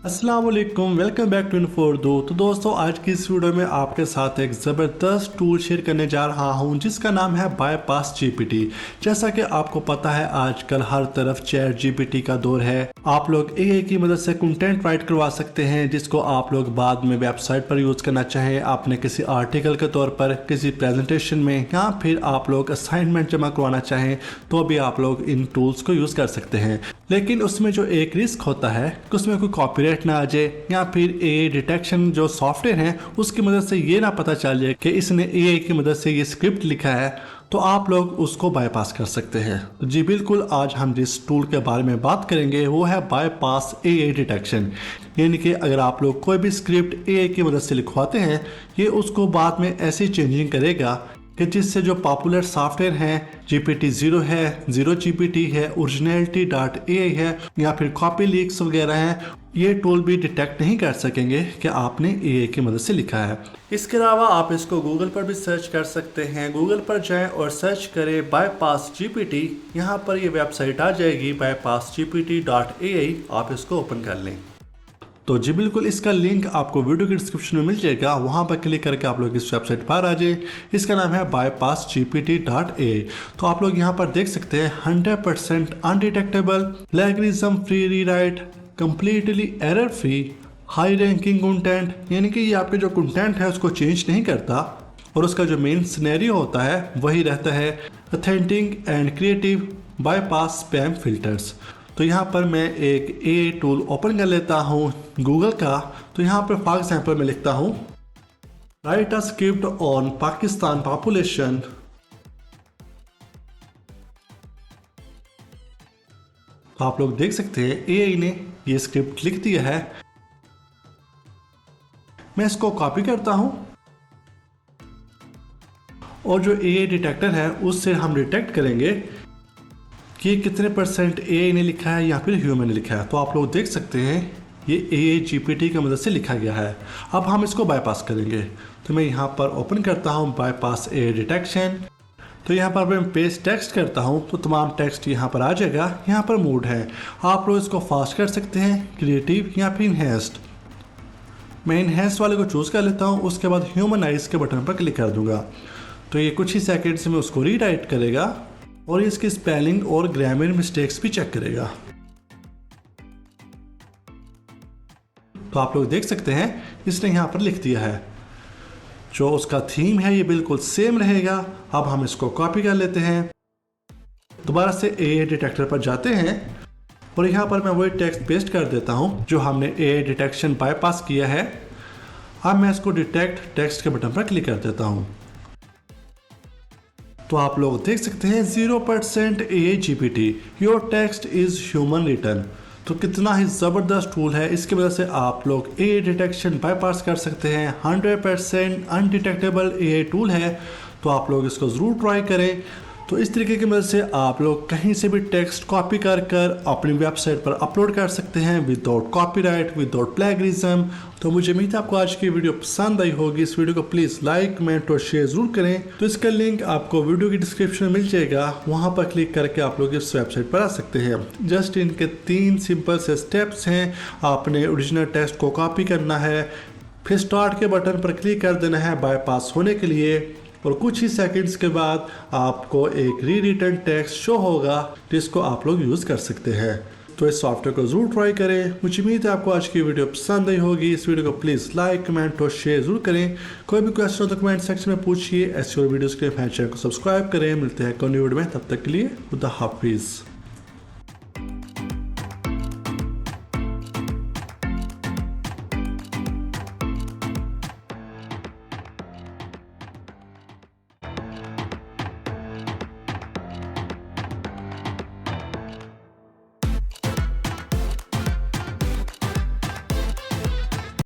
अस्सलाम वालेकुम, welcome back to info. तो दोस्तों, आज की इस वीडियो में आपके साथ एक ज़बरदस्त टूल शेयर करने जा रहा हूं जिसका नाम है बाईपास जीपीटी। जैसा कि आपको पता है, आजकल हर तरफ चैट जीपीटी का दौर है। आप लोग एआई की मदद से कंटेंट राइट करवा सकते हैं जिसको आप लोग बाद में वेबसाइट पर यूज़ करना चाहें, आपने किसी आर्टिकल के तौर पर, किसी प्रेजेंटेशन में, या फिर आप लोग असाइनमेंट जमा करवाना चाहें तो भी आप लोग इन टूल्स को यूज़ कर सकते हैं। लेकिन उसमें जो एक रिस्क होता है कि उसमें कोई कॉपीराइट ना आ जाए, या फिर एआई डिटेक्शन जो सॉफ्टवेयर है उसकी मदद से ये ना पता चल जाए कि इसने एआई की मदद से ये स्क्रिप्ट लिखा है, तो आप लोग उसको बाईपास कर सकते हैं। तो जी बिल्कुल, आज हम जिस टूल के बारे में बात करेंगे वो है बाईपास एआई डिटेक्शन। यानी कि अगर आप लोग कोई भी स्क्रिप्ट एआई की मदद से लिखवाते हैं, ये उसको बाद में ऐसी चेंजिंग करेगा कि जिससे जो पॉपुलर सॉफ्टवेयर हैं, GPT-0 है, जीरो GPT है, Originality.ai है, या फिर कॉपी लीक्स वगैरह हैं, ये टूल भी डिटेक्ट नहीं कर सकेंगे कि आपने एआई की मदद से लिखा है। इसके अलावा आप इसको गूगल पर भी सर्च कर सकते हैं। गूगल पर जाएं और सर्च करें बाईपास GPT। यहाँ पर ये वेबसाइट आ जाएगी bypassgpt.ai। आप इसको ओपन कर लें। तो जी बिल्कुल, इसका लिंक आपको वीडियो के डिस्क्रिप्शन में मिल जाएगा, वहाँ पर क्लिक करके आप लोग इस वेबसाइट पर आ जाए। इसका नाम है bypassgpt.ai। तो आप लोग यहाँ पर देख सकते हैं 100% undetectable, plagiarism free rewrite, completely error free, high ranking content, यानी कि ये आपके जो कंटेंट है उसको चेंज नहीं करता और उसका जो मेन सिनेरियो होता है वही रहता है, authentic and creative, bypass spam filters. तो यहाँ पर मैं एक एआई टूल ओपन कर लेता हूँ गूगल का। तो यहाँ पर फॉर एग्जाम्पल मैं लिखता हूँ right a script on Pakistan population. तो आप लोग देख सकते हैं एआई ने ये स्क्रिप्ट लिख दिया है। मैं इसको कॉपी करता हूँ और जो एआई डिटेक्टर है उससे हम डिटेक्ट करेंगे कि कितने % एआई ने लिखा है या फिर ह्यूमन ने लिखा है। तो आप लोग देख सकते हैं ये एआई जीपीटी की मदद से लिखा गया है। अब हम इसको बाईपास करेंगे। तो मैं यहाँ पर ओपन करता हूँ बाईपास एआई डिटेक्शन। तो यहाँ पर मैं पेस्ट टेक्स्ट करता हूँ तो तमाम टेक्स्ट यहाँ पर आ जाएगा। यहाँ पर मोड है, आप लोग इसको फास्ट कर सकते हैं, क्रिएटिव या फिर इनहेंस्ड। मैं इनहेंस वाले को चूज़ कर लेता हूँ, उसके बाद ह्यूमनाइज के बटन पर क्लिक कर दूंगा। तो ये कुछ ही सेकेंड्स में उसको रीराइट करेगा और इसकी स्पेलिंग और ग्रामर मिस्टेक्स भी चेक करेगा। तो आप लोग देख सकते हैं इसने यहाँ पर लिख दिया है, जो उसका थीम है ये बिल्कुल सेम रहेगा। अब हम इसको कॉपी कर लेते हैं, दोबारा से एआई डिटेक्टर पर जाते हैं और यहाँ पर मैं वही टेक्स्ट पेस्ट कर देता हूँ जो हमने एआई डिटेक्शन बाईपास किया है। अब मैं इसको डिटेक्ट टेक्स्ट के बटन पर क्लिक कर देता हूँ। तो आप लोग देख सकते हैं 0% AI GPT, your text is human written. तो कितना ही ज़बरदस्त टूल है, इसकी वजह से आप लोग एआई डिटेक्शन बाईपास कर सकते हैं। 100% अनडिटेक्टेबल एआई टूल है, तो आप लोग इसको ज़रूर ट्राई करें। तो इस तरीके की मदद से आप लोग कहीं से भी टेक्स्ट कॉपी कर अपनी वेबसाइट पर अपलोड कर सकते हैं विदाउट कॉपीराइट, विदाउट प्लेगरिज्म। तो मुझे उम्मीद है आपको आज की वीडियो पसंद आई होगी। इस वीडियो को प्लीज़ लाइक, कमेंट और शेयर ज़रूर करें। तो इसका लिंक आपको वीडियो की डिस्क्रिप्शन में मिल जाएगा, वहाँ पर क्लिक करके आप लोग इस वेबसाइट पर आ सकते हैं। जस्ट इनके 3 सिंपल से स्टेप्स हैं। आपने ओरिजिनल टेक्स्ट को कॉपी करना है, फिर स्टार्ट के बटन पर क्लिक कर देना है बाईपास होने के लिए, और कुछ ही सेकंड्स के बाद आपको एक री रिटर्न टेक्स्ट शो होगा जिसको आप लोग यूज़ कर सकते हैं। तो इस सॉफ्टवेयर को जरूर ट्राई करें। मुझे उम्मीद है आपको आज की वीडियो पसंद आई होगी। इस वीडियो को प्लीज़ लाइक, कमेंट और शेयर जरूर करें। कोई भी क्वेश्चन हो तो कमेंट सेक्शन में पूछिए। ऐसी और वीडियोज़ के लिए चैनल को सब्सक्राइब करें। मिलते हैं कोई न्यू वीडियो में, तब तक के लिए खुदा हाफिज़।